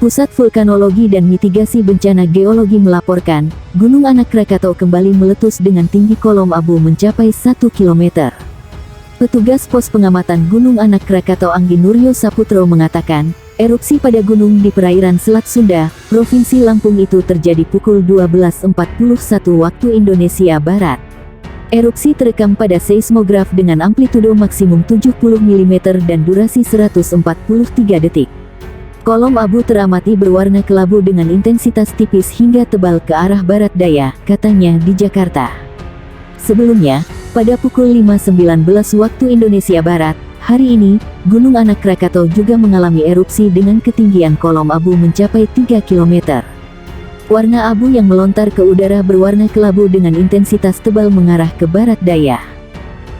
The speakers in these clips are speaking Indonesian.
Pusat Vulkanologi dan Mitigasi Bencana Geologi melaporkan, Gunung Anak Krakatau kembali meletus dengan tinggi kolom abu mencapai 1 km. Petugas pos pengamatan Gunung Anak Krakatau Anggi Nuryo Saputro mengatakan, erupsi pada gunung di perairan Selat Sunda, Provinsi Lampung itu terjadi pukul 12.41 waktu Indonesia Barat. Erupsi terekam pada seismograf dengan amplitudo maksimum 70 mm dan durasi 143 detik. Kolom abu teramati berwarna kelabu dengan intensitas tipis hingga tebal ke arah barat daya, katanya di Jakarta. Sebelumnya, pada pukul 5.19 waktu Indonesia Barat, hari ini, Gunung Anak Krakatau juga mengalami erupsi dengan ketinggian kolom abu mencapai 3 km. Warna abu yang melontar ke udara berwarna kelabu dengan intensitas tebal mengarah ke barat daya.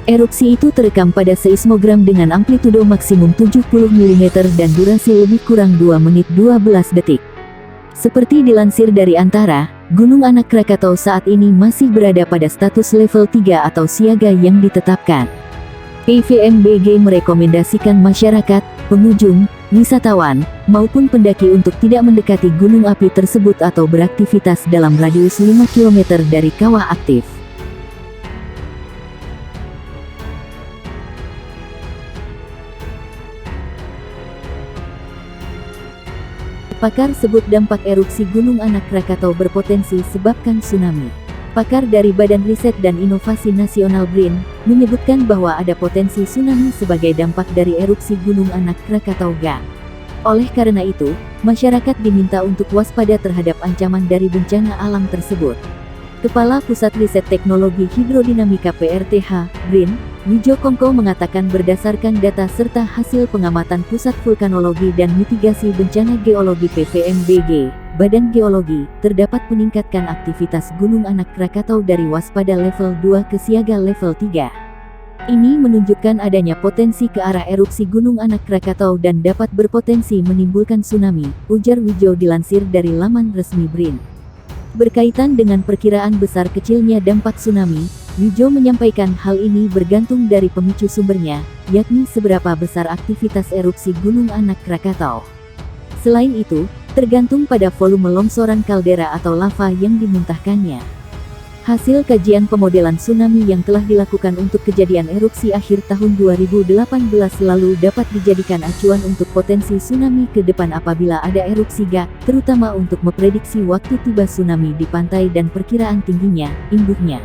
Erupsi itu terekam pada seismogram dengan amplitudo maksimum 70 mm dan durasi lebih kurang 2 menit 12 detik. Seperti dilansir dari Antara, Gunung Anak Krakatau saat ini masih berada pada status level 3 atau siaga yang ditetapkan. PVMBG merekomendasikan masyarakat, pengunjung, wisatawan, maupun pendaki untuk tidak mendekati gunung api tersebut atau beraktivitas dalam radius 5 km dari kawah aktif. Pakar sebut dampak erupsi Gunung Anak Krakatau berpotensi sebabkan tsunami. Pakar dari Badan Riset dan Inovasi Nasional BRIN, menyebutkan bahwa ada potensi tsunami sebagai dampak dari erupsi Gunung Anak Krakatau GAN. Oleh karena itu, masyarakat diminta untuk waspada terhadap ancaman dari bencana alam tersebut. Kepala Pusat Riset Teknologi Hidrodinamika PRTH, BRIN, Wijo Kongko mengatakan berdasarkan data serta hasil pengamatan Pusat Vulkanologi dan Mitigasi Bencana Geologi PVMBG, Badan Geologi, terdapat meningkatkan aktivitas Gunung Anak Krakatau dari waspada level 2 ke siaga level 3. Ini menunjukkan adanya potensi ke arah erupsi Gunung Anak Krakatau dan dapat berpotensi menimbulkan tsunami, ujar Wijo dilansir dari laman resmi BRIN. Berkaitan dengan perkiraan besar kecilnya dampak tsunami, Wijo menyampaikan hal ini bergantung dari pemicu sumbernya, yakni seberapa besar aktivitas erupsi Gunung Anak Krakatau. Selain itu, tergantung pada volume longsoran kaldera atau lava yang dimuntahkannya. Hasil kajian pemodelan tsunami yang telah dilakukan untuk kejadian erupsi akhir tahun 2018 lalu dapat dijadikan acuan untuk potensi tsunami ke depan apabila ada erupsi GAN, terutama untuk memprediksi waktu tiba tsunami di pantai dan perkiraan tingginya, imbuhnya.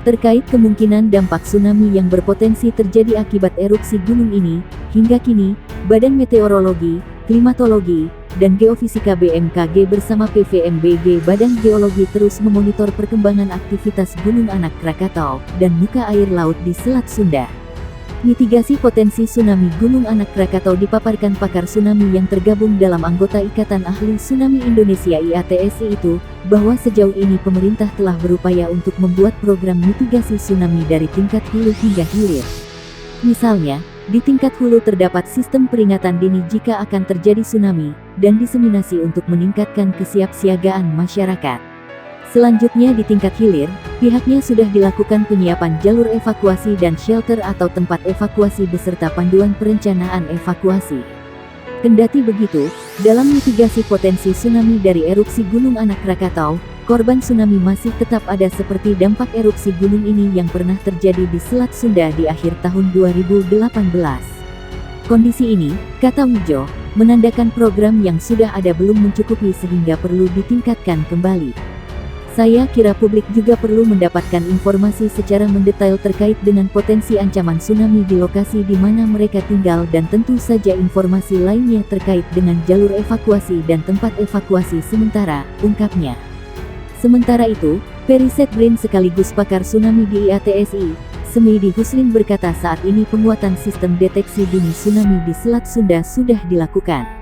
Terkait kemungkinan dampak tsunami yang berpotensi terjadi akibat erupsi gunung ini, hingga kini, Badan Meteorologi, Klimatologi, dan Geofisika BMKG bersama PVMBG Badan Geologi terus memonitor perkembangan aktivitas Gunung Anak Krakatau dan muka air laut di Selat Sunda. Mitigasi potensi tsunami Gunung Anak Krakatau dipaparkan pakar tsunami yang tergabung dalam anggota Ikatan Ahli Tsunami Indonesia IATSI itu, bahwa sejauh ini pemerintah telah berupaya untuk membuat program mitigasi tsunami dari tingkat hulu hingga hilir. Misalnya, di tingkat hulu terdapat sistem peringatan dini jika akan terjadi tsunami, dan diseminasi untuk meningkatkan kesiapsiagaan masyarakat. Selanjutnya di tingkat hilir, pihaknya sudah dilakukan penyiapan jalur evakuasi dan shelter atau tempat evakuasi beserta panduan perencanaan evakuasi. Kendati begitu, dalam mitigasi potensi tsunami dari erupsi Gunung Anak Krakatau, korban tsunami masih tetap ada seperti dampak erupsi gunung ini yang pernah terjadi di Selat Sunda di akhir tahun 2018. Kondisi ini, kata Wijo, menandakan program yang sudah ada belum mencukupi sehingga perlu ditingkatkan kembali. Saya kira publik juga perlu mendapatkan informasi secara mendetail terkait dengan potensi ancaman tsunami di lokasi di mana mereka tinggal dan tentu saja informasi lainnya terkait dengan jalur evakuasi dan tempat evakuasi sementara, ungkapnya. Sementara itu, periset BRIN sekaligus pakar tsunami di IATSI, Semedi Huslin berkata saat ini penguatan sistem deteksi dini tsunami di Selat Sunda sudah dilakukan.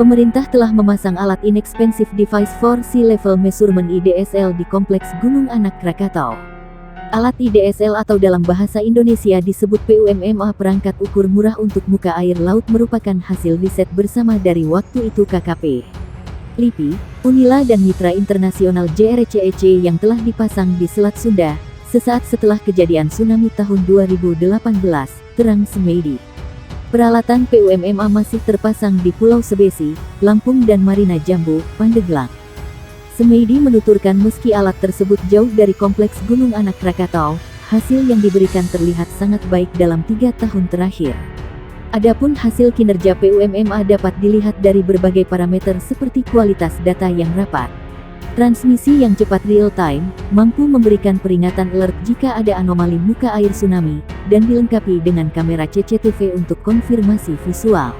Pemerintah telah memasang alat Inexpensive Device for Sea Level Measurement IDSL di Kompleks Gunung Anak Krakatau. Alat IDSL atau dalam bahasa Indonesia disebut PUMMA perangkat ukur murah untuk muka air laut merupakan hasil riset bersama dari waktu itu KKP, LIPI, Unila dan mitra internasional JRCEC yang telah dipasang di Selat Sunda, sesaat setelah kejadian tsunami tahun 2018, terang Semedi. Peralatan PUMMA masih terpasang di Pulau Sebesi, Lampung dan Marina Jambu, Pandeglang. Semedi menuturkan meski alat tersebut jauh dari kompleks Gunung Anak Krakatau, hasil yang diberikan terlihat sangat baik dalam 3 tahun terakhir. Adapun hasil kinerja PUMMA dapat dilihat dari berbagai parameter seperti kualitas data yang rapat, transmisi yang cepat real-time, mampu memberikan peringatan alert jika ada anomali muka air tsunami, dan dilengkapi dengan kamera CCTV untuk konfirmasi visual.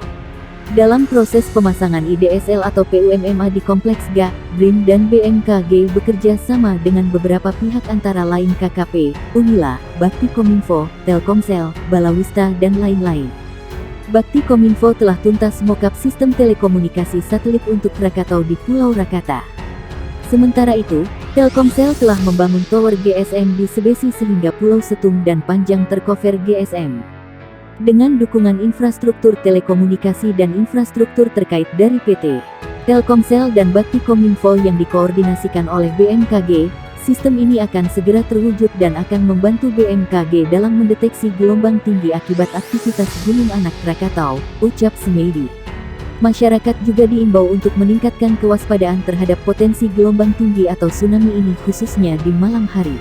Dalam proses pemasangan IDSL atau PUMMA di Kompleks GA, BRIN dan BMKG bekerja sama dengan beberapa pihak antara lain KKP, Unila, Bakti Kominfo, Telkomsel, Balawista dan lain-lain. Bakti Kominfo telah tuntas mockup sistem telekomunikasi satelit untuk Krakatau di Pulau Rakata. Sementara itu, Telkomsel telah membangun tower GSM di Sebesi sehingga Pulau Setung dan Panjang tercover GSM. Dengan dukungan infrastruktur telekomunikasi dan infrastruktur terkait dari PT Telkomsel dan Bakti Kominfo yang dikoordinasikan oleh BMKG, sistem ini akan segera terwujud dan akan membantu BMKG dalam mendeteksi gelombang tinggi akibat aktivitas Gunung Anak Krakatau, ucap Semedi. Masyarakat juga diimbau untuk meningkatkan kewaspadaan terhadap potensi gelombang tinggi atau tsunami ini khususnya di malam hari.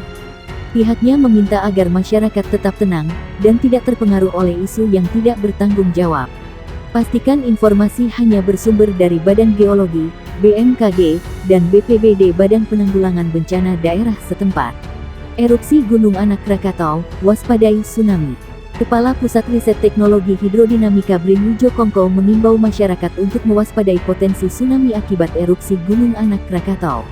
Pihaknya meminta agar masyarakat tetap tenang, dan tidak terpengaruh oleh isu yang tidak bertanggung jawab. Pastikan informasi hanya bersumber dari Badan Geologi, BMKG, dan BPBD Badan Penanggulangan Bencana Daerah setempat. Erupsi Gunung Anak Krakatau, waspadai tsunami. Kepala Pusat Riset Teknologi Hidrodinamika BRIN Wijokongko mengimbau masyarakat untuk mewaspadai potensi tsunami akibat erupsi Gunung Anak Krakatau.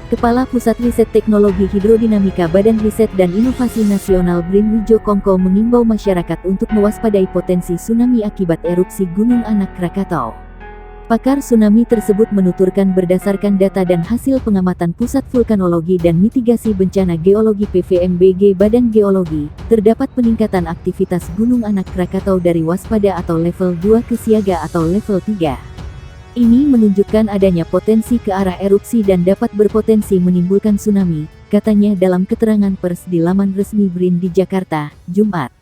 Kepala Pusat Riset Teknologi Hidrodinamika Badan Riset dan Inovasi Nasional BRIN Wijokongko mengimbau masyarakat untuk mewaspadai potensi tsunami akibat erupsi Gunung Anak Krakatau. Pakar tsunami tersebut menuturkan berdasarkan data dan hasil pengamatan Pusat Vulkanologi dan Mitigasi Bencana Geologi PVMBG Badan Geologi, terdapat peningkatan aktivitas Gunung Anak Krakatau dari waspada atau level 2 ke siaga atau level 3. Ini menunjukkan adanya potensi ke arah erupsi dan dapat berpotensi menimbulkan tsunami, katanya dalam keterangan pers di laman resmi BRIN di Jakarta, Jumat.